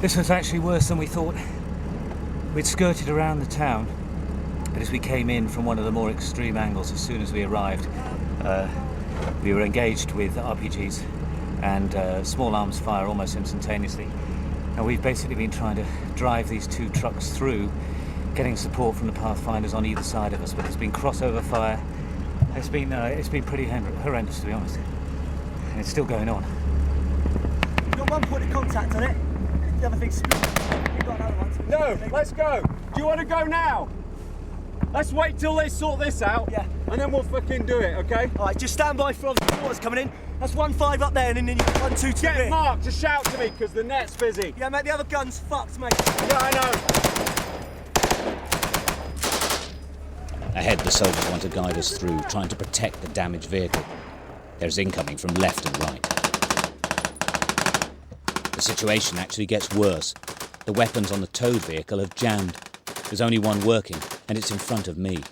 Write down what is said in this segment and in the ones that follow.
This was actually worse than we thought. We'd skirted around the town, but as we came in from one of the more extreme angles as soon as we arrived, we were engaged with RPGs and small arms fire almost instantaneously. And we've basically been trying to drive these two trucks through, getting support from the Pathfinders on either side of us, but it's been crossover fire. It's been pretty horrendous, to be honest. And it's still going on. We've got one point of contact on it. The other thing's... We've got another one. No, let's go. Do you want to go now? Let's wait till they sort this out. Yeah. And then we'll fucking do it, okay? All right, just stand by for the water's coming in. That's 1-5 up there, and then you 1-2 to the Get rear. Mark to shout to me, because the net's busy. Yeah, mate, the other gun's fucked, mate. Yeah, I know. Ahead, the soldiers want to guide us through, trying to protect the damaged vehicle. There's incoming from left and right. The situation actually gets worse. The weapons on the towed vehicle have jammed. There's only one working, and it's in front of me.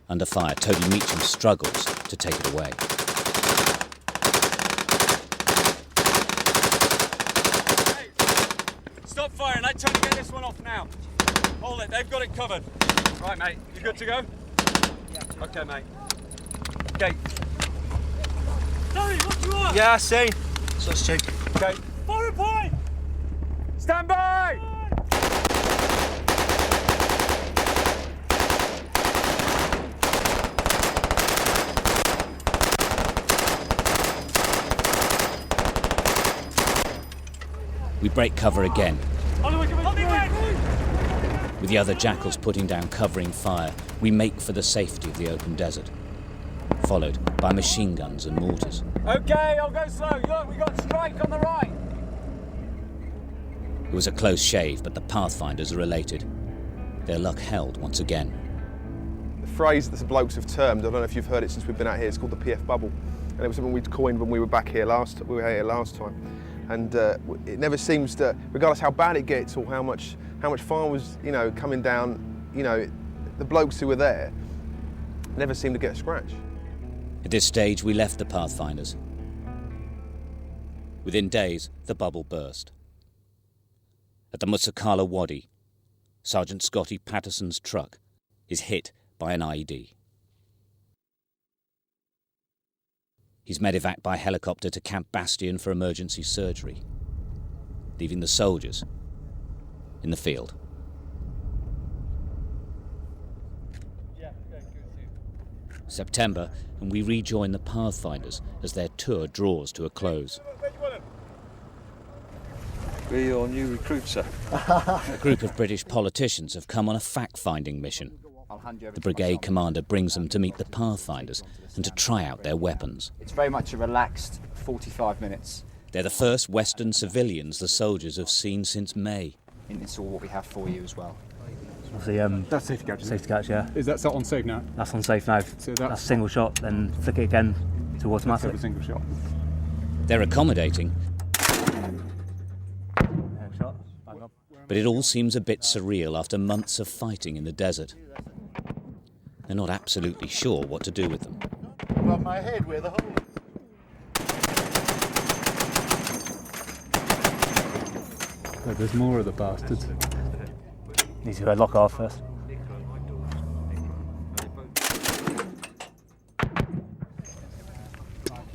Under fire, Toby Meacham struggles to take it away. Hey, stop firing. I'm trying to get this one off now. Hold it. They've got it covered. Right, mate. You good to go? Yeah. Okay, mate. Okay. Sorry, what you want? Yeah, I see. So let's check. Okay. Fire point! Stand by! We break cover again, with the other jackals putting down covering fire. We make for the safety of the open desert, followed by machine guns and mortars. Okay, I'll go slow. Look, we got strike on the right. It was a close shave, but the Pathfinders are elated. Their luck held once again. The phrase that the blokes have termed, I don't know if you've heard it since we've been out here, it's called the PF bubble. And it was something we'd coined when we were back here last time. And it never seems to, regardless how bad it gets or how much fire was, coming down, the blokes who were there never seemed to get a scratch. At this stage, we left the Pathfinders. Within days, the bubble burst. At the Musakala Wadi, Sergeant Scotty Patterson's truck is hit by an IED. He's medevaced by helicopter to Camp Bastion for emergency surgery, leaving the soldiers in the field. September, and we rejoin the Pathfinders as their tour draws to a close. We're your new recruits, sir. A group of British politicians have come on a fact-finding mission. The brigade commander brings them to meet the Pathfinders and to try out their weapons. It's very much a relaxed 45 minutes. They're the first Western civilians the soldiers have seen since May. And it's all what we have for you as well. That's safety catch. Safety catch, yeah. Is that on safe now? That's on safe now. So that's single shot, then flick it again to automatic. That's a single shot. They're accommodating, but it all seems a bit surreal after months of fighting in the desert. They're not absolutely sure what to do with them. Above my head where the hole is. Oh, there's more of the bastards. Need to lock off first.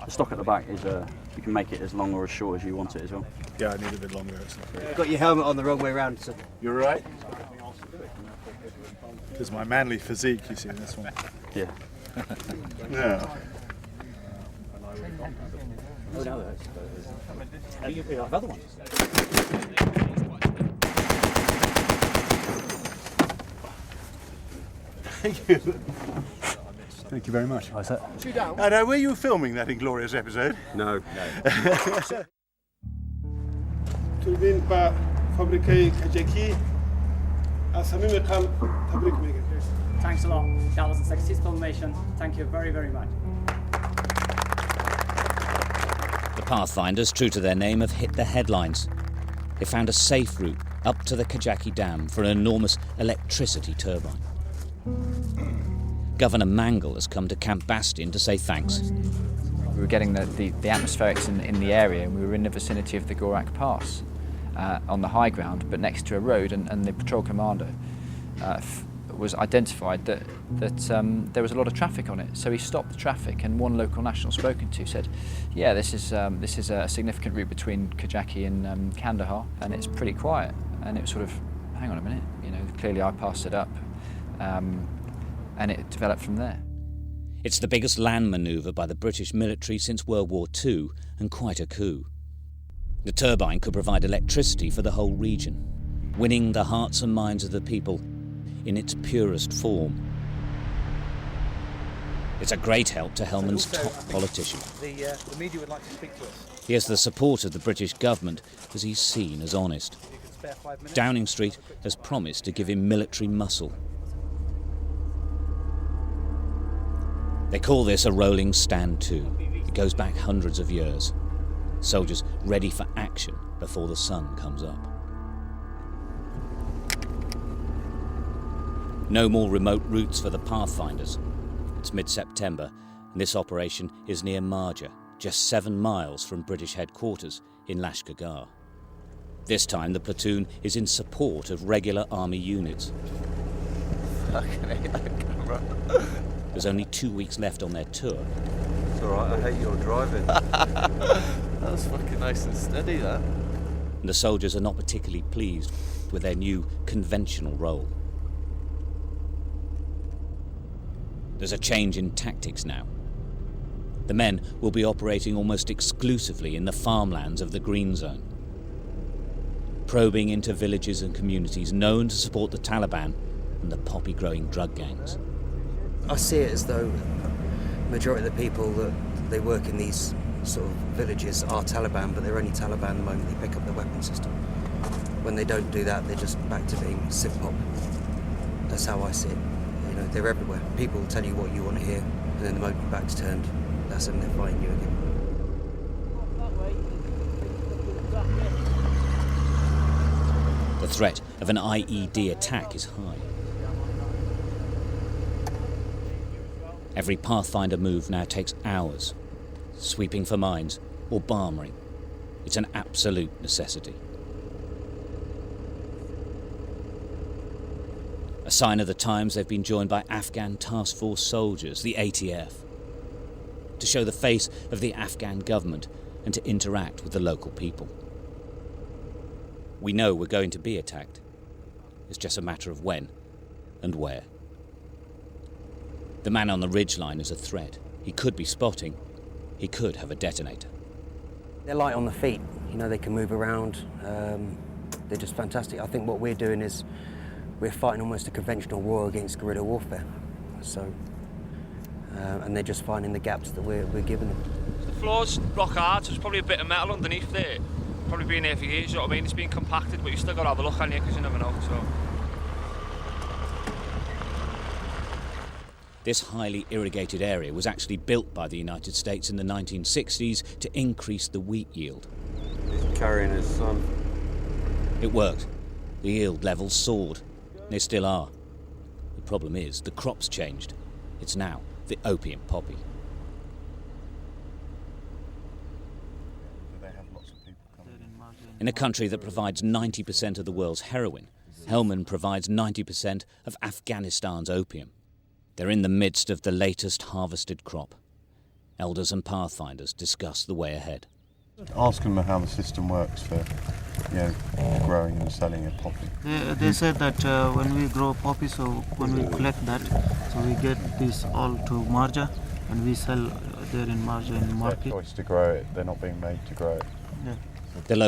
The stock at the back is you can make it as long or as short as you want it as well. Yeah, I need a bit longer. You've got your helmet on the wrong way round, so. You're right. There's my manly physique, you see in this one. Yeah. No. Oh, no, you have other ones. Thank you. Thank you very much. I know, were you filming that inglorious episode? No. Turbin pa fabrikay kajaki asami meqam tabrik mega. Thanks a lot. That was a successful mission. Thank you very, very much. The Pathfinders, true to their name, have hit the headlines. They found a safe route up to the Kajaki Dam for an enormous electricity turbine. Governor Mangle has come to Camp Bastion to say thanks. We were getting the atmospherics in the area, and we were in the vicinity of the Gorak Pass on the high ground, but next to a road, and the patrol commander was identified that there was a lot of traffic on it. So he stopped the traffic, and one local national spoken to said, yeah, this is a significant route between Kajaki and Kandahar, and it's pretty quiet. And it was sort of, hang on a minute, you know, clearly I passed it up, and it developed from there. It's the biggest land manoeuvre by the British military since World War II, and quite a coup. The turbine could provide electricity for the whole region, winning the hearts and minds of the people in its purest form. It's a great help to Helmand's top politician. The media would like to speak to us. He has the support of the British government as he's seen as honest. Downing Street has promised to give him military muscle. They call this a rolling stand to. It goes back hundreds of years. Soldiers ready for action before the sun comes up. No more remote routes for the Pathfinders. It's mid-September, and this operation is near Marja, just 7 miles from British headquarters in Lashkar. This time the platoon is in support of regular army units. Fucking hate that camera. There's only 2 weeks left on their tour. It's alright, I hate your driving. That was fucking nice and steady, that. And the soldiers are not particularly pleased with their new conventional role. There's a change in tactics now. The men will be operating almost exclusively in the farmlands of the Green Zone, probing into villages and communities known to support the Taliban and the poppy-growing drug gangs. I see it as though the majority of the people that they work in these sort of villages are Taliban, but they're only Taliban the moment they pick up the weapon system. When they don't do that, they're just back to being civ pop. That's how I see it. You know, they're everywhere. People tell you what you want to hear, and then the moment your back's turned, that's when they're fighting you again. The threat of an IED attack is high. Every Pathfinder move now takes hours, sweeping for mines or bombing. It's an absolute necessity. A sign of the times, they've been joined by Afghan Task Force soldiers, the ATF, to show the face of the Afghan government and to interact with the local people. We know we're going to be attacked. It's just a matter of when and where. The man on the ridgeline is a threat. He could be spotting. He could have a detonator. They're light on the feet. You know, they can move around. They're just fantastic. I think what we're doing is we're fighting almost a conventional war against guerrilla warfare. So, and they're just finding the gaps that we're giving them. The floor's rock hard, so there's probably a bit of metal underneath there. Probably been there for years, you know what I mean? It's been compacted, but you still got to have a look on you because you never know. So. This highly irrigated area was actually built by the United States in the 1960s to increase the wheat yield. He's carrying his son. It worked. The yield levels soared. They still are. The problem is, the crop's changed. It's now the opium poppy. In a country that provides 90% of the world's heroin, Helmand provides 90% of Afghanistan's opium. They're in the midst of the latest harvested crop. Elders and Pathfinders discuss the way ahead. Ask them how the system works for, growing and selling a poppy. They said that when we grow poppy, so when we collect that, so we get this all to Marja, and we sell there in Marja in the market. It's their choice to grow it. They're not being made to grow it. Yeah. The local